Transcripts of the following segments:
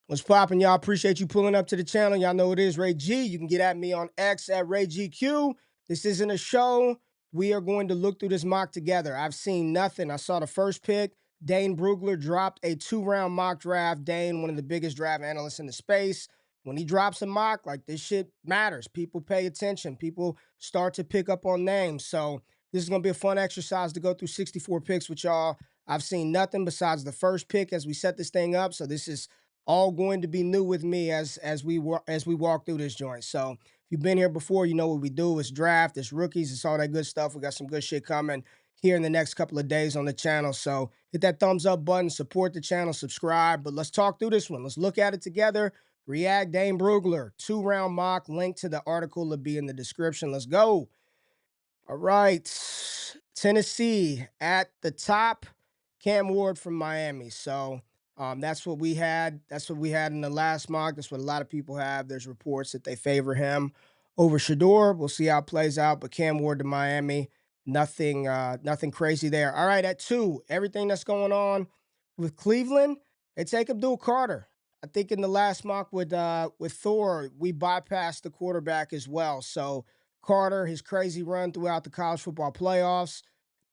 What's poppin', y'all? Appreciate you pulling up to the channel. Y'all know it is Ray G. You can get at me on X at RayGQue. This isn't a show. We are going to look through this mock together. I've seen nothing. I saw the first pick. Dane Brugler dropped a 2-round mock draft. Dane, one of the biggest draft analysts in the space. When he drops a mock, like, this shit matters. People pay attention. People start to pick up on names. So this is going to be a fun exercise to go through 64 picks with y'all. I've seen nothing besides the first pick as we set this thing up. So this is all going to be new with me as we walk through this joint. So if you've been here before, you know what we do. It's draft, it's rookies, it's all that good stuff. We got some good shit coming here in the next couple of days on the channel. So hit that thumbs up button, support the channel, subscribe. But let's talk through this one. Let's look at it together. React Dane Brugler, 2-round mock. Link to the article will be in the description. Let's go. All right. Tennessee at the top. Cam Ward from Miami. So that's what we had. That's what we had in the last mock. That's what a lot of people have. There's reports that they favor him over Shador. We'll see how it plays out. But Cam Ward to Miami, nothing crazy there. All right, at 2, everything that's going on with Cleveland, they take Abdul Carter. I think in the last mock with Thor, we bypassed the quarterback as well. So Carter, his crazy run throughout the college football playoffs.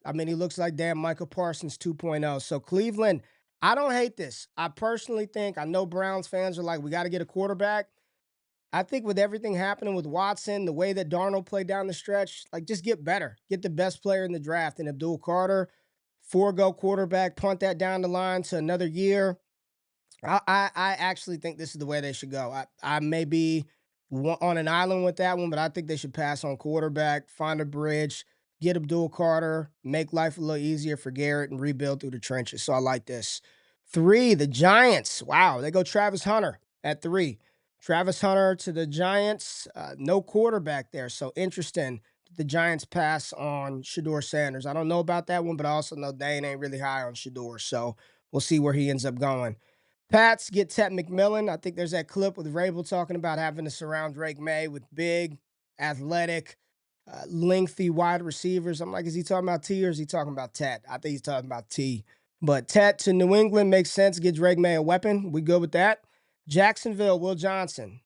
I mean, he looks like damn Michael Parsons 2.0. So Cleveland, I don't hate this. I personally think, I know Browns fans are like, we got to get a quarterback. I think with everything happening with Watson, the way that Darnold played down the stretch, like, just get better. Get the best player in the draft. And Abdul Carter, forego quarterback, punt that down the line to another year. I actually think this is the way they should go. I may be on an island with that one, but I think they should pass on quarterback, find a bridge, get Abdul Carter, make life a little easier for Garrett, and rebuild through the trenches. So I like this. 3, the Giants. Wow, they go Travis Hunter at 3. Travis Hunter to the Giants. No quarterback there, so interesting. The Giants pass on Shador Sanders. I don't know about that one, but I also know Dane ain't really high on Shador, so we'll see where he ends up going. Pats get Ted McMillan. I think there's that clip with Rabel talking about having to surround Drake May with big, athletic, lengthy wide receivers. I'm like, is he talking about T or is he talking about Ted? I think he's talking about T. But Ted to New England makes sense. Get Drake May a weapon. We good with that. Jacksonville, Will Johnson.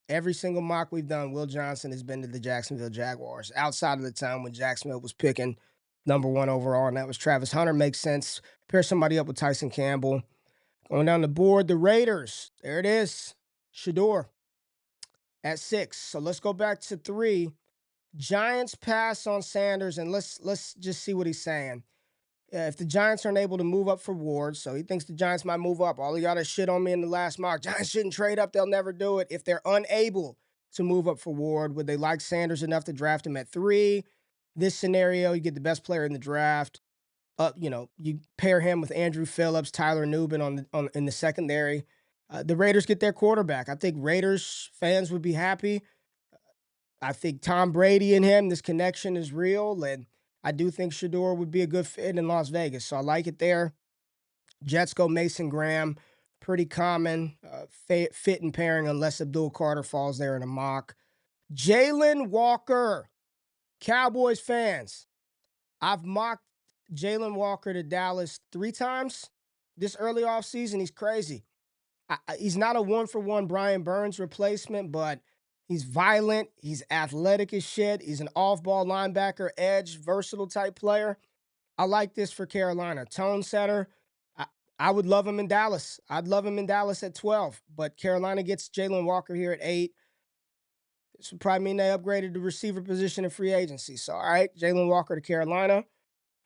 Every single mock we've done, Will Johnson has been to the Jacksonville Jaguars. Outside of the time when Jacksonville was picking #1 overall, and that was Travis Hunter. Makes sense. Pair somebody up with Tyson Campbell. Going down the board, the Raiders. There it is. Shador at 6. So let's go back to 3. Giants pass on Sanders, and let's just see what he's saying. If the Giants aren't able to move up for Ward, so he thinks the Giants might move up. All of y'all that shit on me in the last mock, Giants shouldn't trade up. They'll never do it. If they're unable to move up for Ward, would they like Sanders enough to draft him at 3? This scenario, you get the best player in the draft. You pair him with Andrew Phillips, Tyler Nubin in the secondary. The Raiders get their quarterback. I think Raiders fans would be happy. I think Tom Brady and him, this connection is real, and I do think Shador would be a good fit in Las Vegas. So I like it there. Jets go Mason Graham, pretty common fit and pairing unless Abdul Carter falls there in a mock. Jalen Walker, Cowboys fans. I've mocked Jalen Walker to Dallas 3 times this early offseason. He's crazy. He's not a one-for-one Brian Burns replacement, but he's violent. He's athletic as shit. He's an off-ball linebacker, edge, versatile type player. I like this for Carolina. Tone setter. I would love him in Dallas. I'd love him in Dallas at 12, but Carolina gets Jalen Walker here at 8. This would probably mean they upgraded the receiver position in free agency. So, all right, Jalen Walker to Carolina.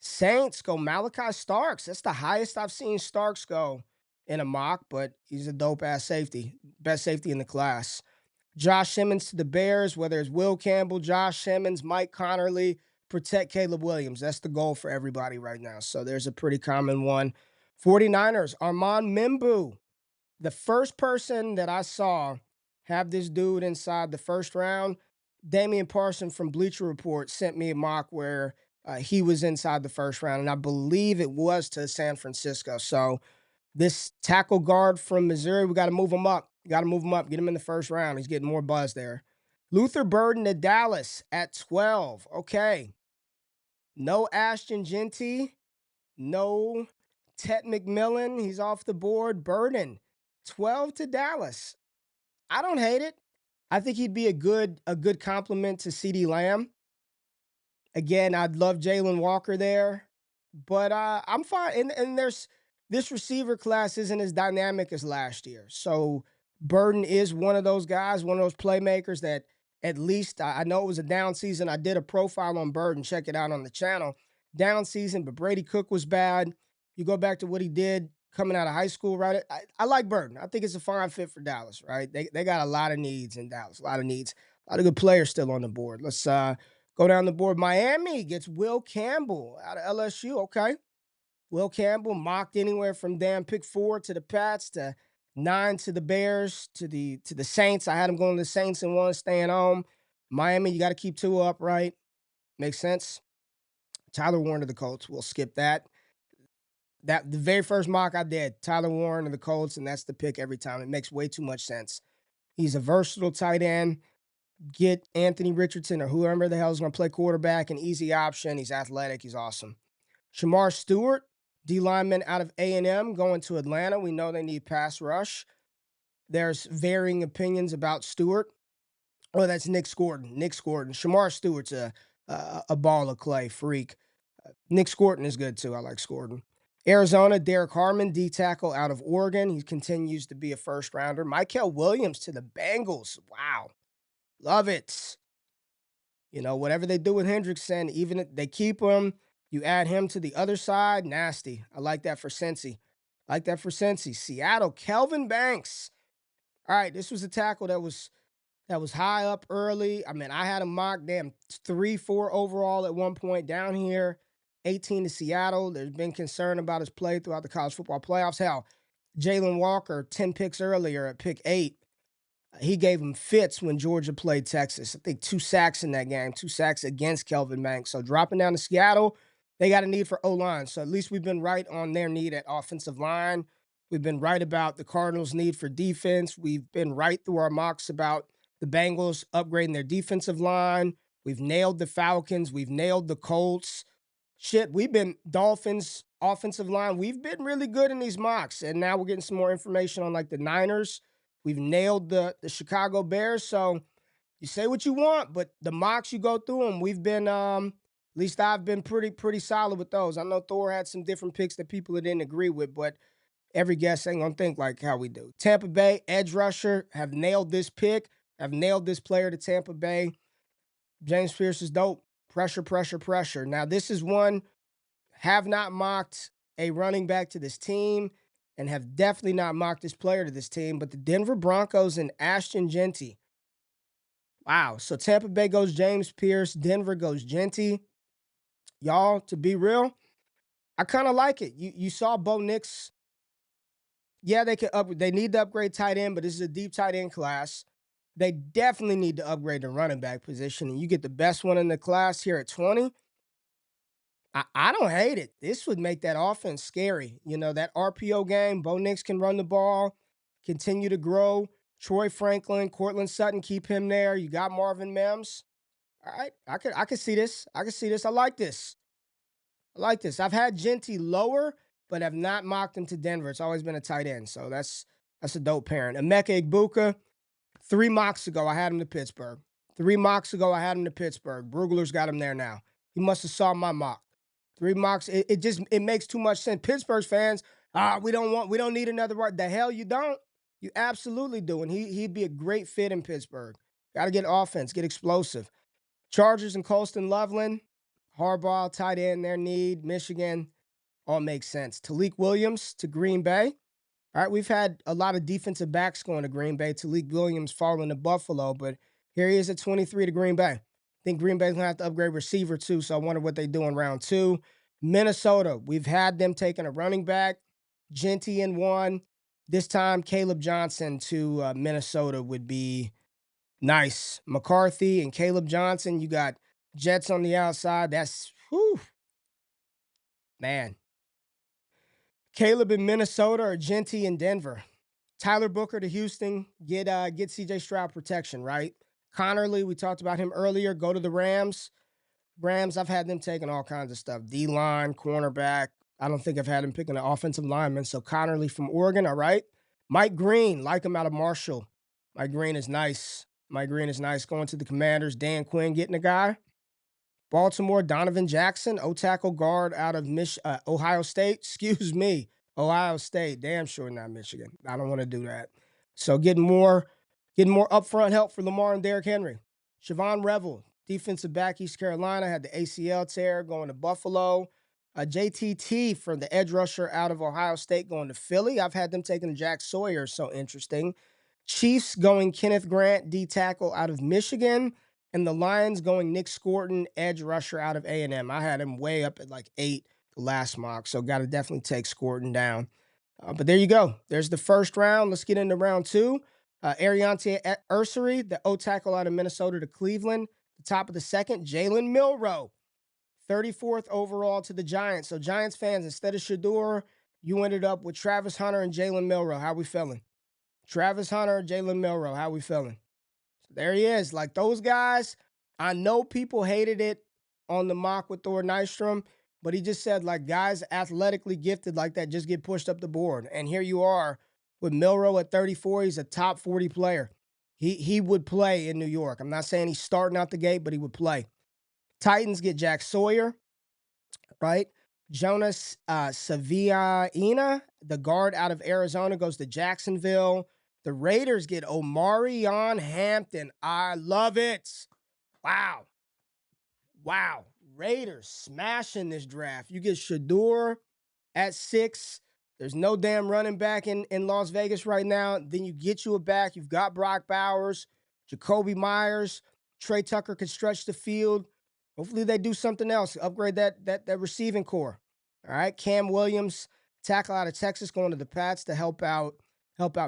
Saints go Malachi Starks. That's the highest I've seen Starks go in a mock, but he's a dope-ass safety. Best safety in the class. Josh Simmons to the Bears, whether it's Will Campbell, Josh Simmons, Mike Connerly, protect Caleb Williams. That's the goal for everybody right now. So there's a pretty common one. 49ers, Armand Mimbu. The first person that I saw have this dude inside the first round, Damian Parson from Bleacher Report sent me a mock where he was inside the first round, and I believe it was to San Francisco. So this tackle guard from Missouri, we got to move him up. Got to move him up. Get him in the first round. He's getting more buzz there. Luther Burden to Dallas at 12. Okay. No Ashton Genty. No Ted McMillan. He's off the board. Burden 12 to Dallas. I don't hate it. I think he'd be a good complement to CeeDee Lamb. Again, I'd love Jalen Walker there, but I'm fine. And there's this receiver class isn't as dynamic as last year. So Burden is one of those guys, one of those playmakers that at least I know it was a down season. I did a profile on Burden. Check it out on the channel. Down season, but Brady Cook was bad. You go back to what he did coming out of high school, right? I like Burden. I think it's a fine fit for Dallas, right? They got a lot of needs in Dallas, a lot of needs, a lot of good players still on the board. Let's go down the board. Miami gets Will Campbell out of LSU. Okay. Will Campbell mocked anywhere from damn pick 4 to the Pats to 9 to the Bears to the Saints. I had him going to the Saints and one staying home. Miami, you got to keep two upright. Makes sense. Tyler Warren to the Colts. We'll skip that. That the very first mock I did, Tyler Warren to the Colts, and that's the pick every time. It makes way too much sense. He's a versatile tight end. Get Anthony Richardson or whoever the hell is going to play quarterback, an easy option. He's athletic. He's awesome. Shamar Stewart, D lineman out of A&M, going to Atlanta. We know they need pass rush. There's varying opinions about Stewart. Oh, that's Nick Scorton. Nick Scorton. Shamar Stewart's a ball of clay freak. Nick Scorton is good too. I like Scorton. Arizona, Derek Harmon, D tackle out of Oregon. He continues to be a first rounder. Michael Williams to the Bengals. Wow. Love it. You know, whatever they do with Hendrickson, even if they keep him, you add him to the other side, nasty. I like that for Cincy. I like that for Cincy. Seattle, Kelvin Banks. All right, this was a tackle that was high up early. I mean, I had him mocked, damn, 3-4 overall at one point down here. 18 to Seattle. There's been concern about his play throughout the college football playoffs. Hell, Jalen Walker, 10 picks earlier at pick 8. He gave him fits when Georgia played Texas. I think 2 sacks in that game, 2 sacks against Kelvin Banks. So dropping down to Seattle, they got a need for O-line. So at least we've been right on their need at offensive line. We've been right about the Cardinals' need for defense. We've been right through our mocks about the Bengals upgrading their defensive line. We've nailed the Falcons. We've nailed the Colts. Shit, we've been Dolphins offensive line. We've been really good in these mocks. And now we're getting some more information on like the Niners. We've nailed the Chicago Bears. So you say what you want, but the mocks you go through them, we've been at least I've been pretty solid with those. I know Thor had some different picks that people didn't agree with, but every guest ain't gonna think like how we do. Tampa Bay edge rusher have nailed this pick, have nailed this player to Tampa Bay. James Pierce is dope. Pressure, pressure, pressure. Now this is one have not mocked a running back to this team and have definitely not mocked this player to this team, but the Denver Broncos and Ashton Genty. Wow. So Tampa Bay goes James Pierce, Denver goes Genty. Y'all, to be real, I kind of like it. You saw Bo Nix. Yeah, they need to upgrade tight end, but this is a deep tight end class. They definitely need to upgrade the running back position. And you get the best one in the class here at 20. I don't hate it. This would make that offense scary. You know, that RPO game, Bo Nix can run the ball, continue to grow. Troy Franklin, Cortland Sutton, keep him there. You got Marvin Mims. All right. I could see this. I could see this. I like this. I like this. I've had Genty lower, but have not mocked him to Denver. It's always been a tight end. So that's a dope parent. Emeka Egbuka, 3 mocks ago, I had him to Pittsburgh. 3 mocks ago, I had him to Pittsburgh. Brugler's got him there now. He must have saw my mock. 3 mocks. It makes too much sense. Pittsburgh's fans, we don't need another word. The hell you don't. You absolutely do. And he'd be a great fit in Pittsburgh. Got to get offense, get explosive. Chargers and Colston Loveland, Harbaugh, tight end, their need. Michigan, all makes sense. Talik Williams to Green Bay. All right, we've had a lot of defensive backs going to Green Bay. Talik Williams falling to Buffalo, but here he is at 23 to Green Bay. I think Green Bay's going to have to upgrade receiver too, so I wonder what they do in round 2. Minnesota, we've had them taking a running back. Genty in 1. This time, Caleb Johnson to Minnesota would be nice. McCarthy and Caleb Johnson, you got Jets on the outside. That's, whew, man. Caleb in Minnesota or Genty in Denver. Tyler Booker to Houston, get CJ Stroud protection, right? Connerly, we talked about him earlier, go to the Rams. Rams, I've had them taking all kinds of stuff. D-line, cornerback. I don't think I've had him picking an offensive lineman. So Connerly from Oregon, all right. Mike Green, like him out of Marshall. Mike Green is nice. Mike Green is nice. Going to the Commanders. Dan Quinn getting a guy. Baltimore, Donovan Jackson, O tackle guard out of Ohio State. Excuse me, Ohio State. Damn sure not Michigan. I don't want to do that. So getting more upfront help for Lamar and Derrick Henry. Siobhan Revel, defensive back, East Carolina, had the ACL tear going to Buffalo. JTT for the edge rusher out of Ohio State going to Philly. I've had them taking Jack Sawyer, so interesting. Chiefs going Kenneth Grant, D tackle out of Michigan. And the Lions going Nick Scorton, edge rusher out of A&M. I had him way up at like 8 the last mock, so got to definitely take Scorton down. But there you go. There's the first round. Let's get into round two. Ariante Ursary, the O tackle out of Minnesota to Cleveland. The top of the second, Jalen Milroe, 34th overall to the Giants. So Giants fans, instead of Shador, you ended up with Travis Hunter and Jalen Milroe. How we feeling? Travis Hunter, Jalen Milroe. How we feeling? There he is. Like those guys, I know people hated it on the mock with Thor Nystrom, but he just said like guys athletically gifted like that just get pushed up the board. And here you are with Milroe at 34. He's a top 40 player. He would play in New York. I'm not saying he's starting out the gate, but he would play. Titans get Jack Sawyer, right? Jonas Saviaina, the guard out of Arizona, goes to Jacksonville. The Raiders get Omarion Hampton. I love it. Wow. Wow. Raiders smashing this draft. You get Shador at 6. There's no damn running back in Las Vegas right now. Then you get you a back. You've got Brock Bowers, Jacoby Myers, Trey Tucker can stretch the field. Hopefully they do something else. Upgrade that receiving core. All right. Cam Williams, tackle out of Texas, going to the Pats to help out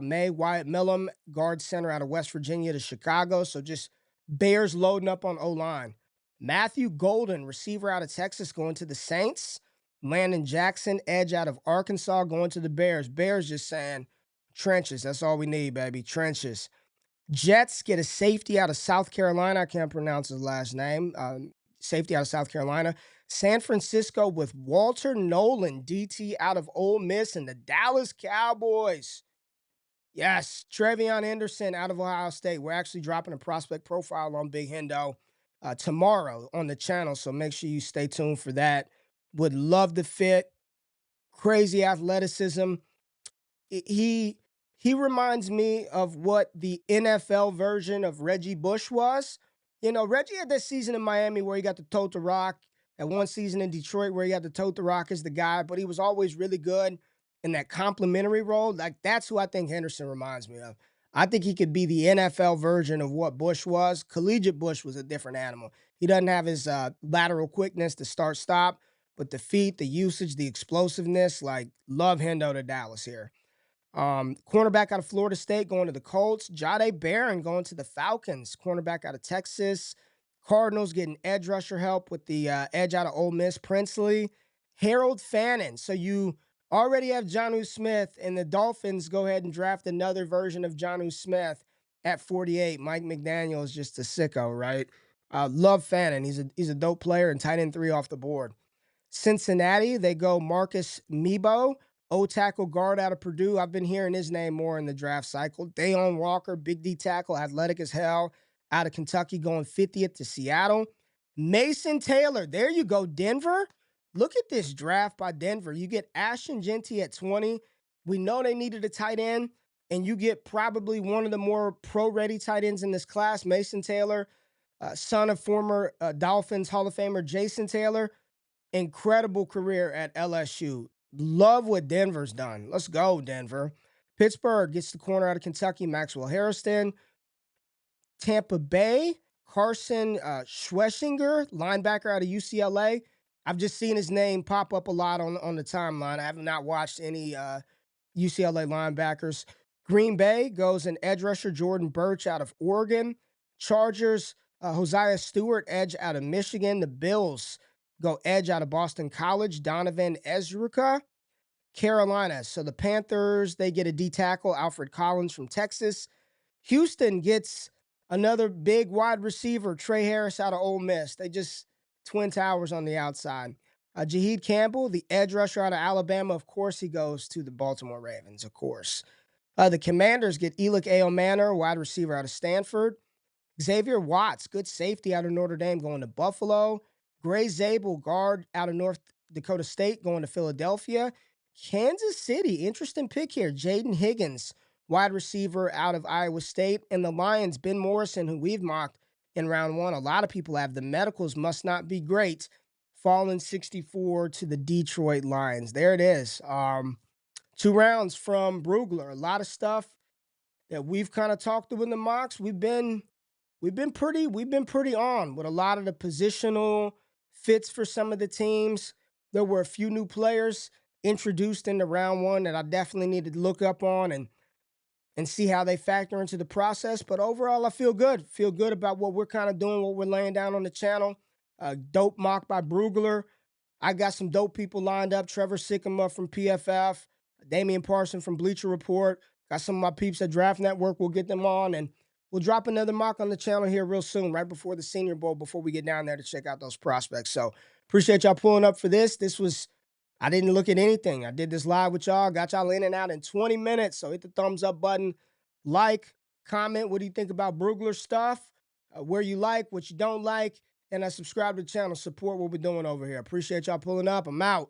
May. Wyatt Millum, guard center out of West Virginia to Chicago. So just Bears loading up on O-line. Matthew Golden, receiver out of Texas, going to the Saints. Landon Jackson, edge out of Arkansas, going to the Bears. Bears just saying trenches. That's all we need, baby. Trenches. Jets get a safety out of South Carolina. I can't pronounce his last name. Safety out of South Carolina. San Francisco with Walter Nolan, DT out of Ole Miss, and the Dallas Cowboys. Yes, Trevion Anderson out of Ohio State. We're actually dropping a prospect profile on Big Hendo tomorrow on the channel, so make sure you stay tuned for that. Would love the fit, crazy athleticism. He reminds me of what the NFL version of Reggie Bush was. You know, Reggie had that season in Miami where he got to tote the rock, and one season in Detroit where he got to tote the rock as the guy, but he was always really good in that complimentary role. Like that's who I think Henderson reminds me of. I think he could be the NFL version of what Bush was. Collegiate Bush was a different animal. He doesn't have his lateral quickness to start stop, but the feet, the usage, the explosiveness, like love Hendo to Dallas here. Cornerback out of Florida State going to the Colts. Jahdae Barron going to the Falcons. Cornerback out of Texas. Cardinals getting edge rusher help with the edge out of Ole Miss, Princely. Harold Fannin. So you already have Jonnu Smith, and the Dolphins go ahead and draft another version of Jonnu Smith at 48. Mike McDaniel is just a sicko, right? Love Fannin. He's a dope player and tight end 3 off the board. Cincinnati, they go Marcus Mebo, O tackle guard out of Purdue. I've been hearing his name more in the draft cycle. Dayon Walker, big D tackle, athletic as hell, out of Kentucky, going 50th to Seattle. Mason Taylor, there you go, Denver. Look at this draft by Denver. You get Ashton Genty at 20. We know they needed a tight end, and you get probably one of the more pro-ready tight ends in this class, Mason Taylor, son of former Dolphins Hall of Famer Jason Taylor. Incredible career at LSU. Love what Denver's done. Let's go, Denver. Pittsburgh gets the corner out of Kentucky, Maxwell Harrison. Tampa Bay, Carson Schwesinger, linebacker out of UCLA. I've just seen his name pop up a lot on the timeline. I have not watched any UCLA linebackers. Green Bay goes an edge rusher, Jordan Birch out of Oregon. Chargers, Hosea Stewart, edge out of Michigan. The Bills go edge out of Boston College, Donovan Ezruka. Carolina, so the Panthers, they get a D tackle, Alfred Collins from Texas. Houston gets another big wide receiver, Trey Harris out of Ole Miss. They just twin towers on the outside. Jaheed Campbell, the edge rusher out of Alabama. Of course, he goes to the Baltimore Ravens, of course. The Commanders get Elick Manor, wide receiver out of Stanford. Xavier Watts, good safety out of Notre Dame, going to Buffalo. Gray Zabel, guard out of North Dakota State, going to Philadelphia. Kansas City, interesting pick here. Jaden Higgins, wide receiver out of Iowa State. And the Lions, Ben Morrison, who we've mocked in round one. A lot of people have the medicals must not be great. Falling 64 to the Detroit Lions. There it is. 2 rounds from Brugler. A lot of stuff that we've kind of talked through in the mocks. We've been pretty on with a lot of the positional fits for some of the teams. There were a few new players introduced into round one that I definitely needed to look up on and see how they factor into the process. But overall, I feel good. Feel good about what we're kind of doing, what we're laying down on the channel. Dope mock by Brugler. I got some dope people lined up. Trevor Sycamore from PFF, Damian Parson from Bleacher Report. Got some of my peeps at Draft Network. We'll get them on, and we'll drop another mock on the channel here real soon, right before the Senior Bowl, before we get down there to check out those prospects. So appreciate y'all pulling up for this. I didn't look at anything. I did this live with y'all, got y'all in and out in 20 minutes. So hit the thumbs up button, like, comment. What do you think about Brugler stuff? Where you like, what you don't like, and subscribe to the channel. Support what we're doing over here. Appreciate y'all pulling up. I'm out.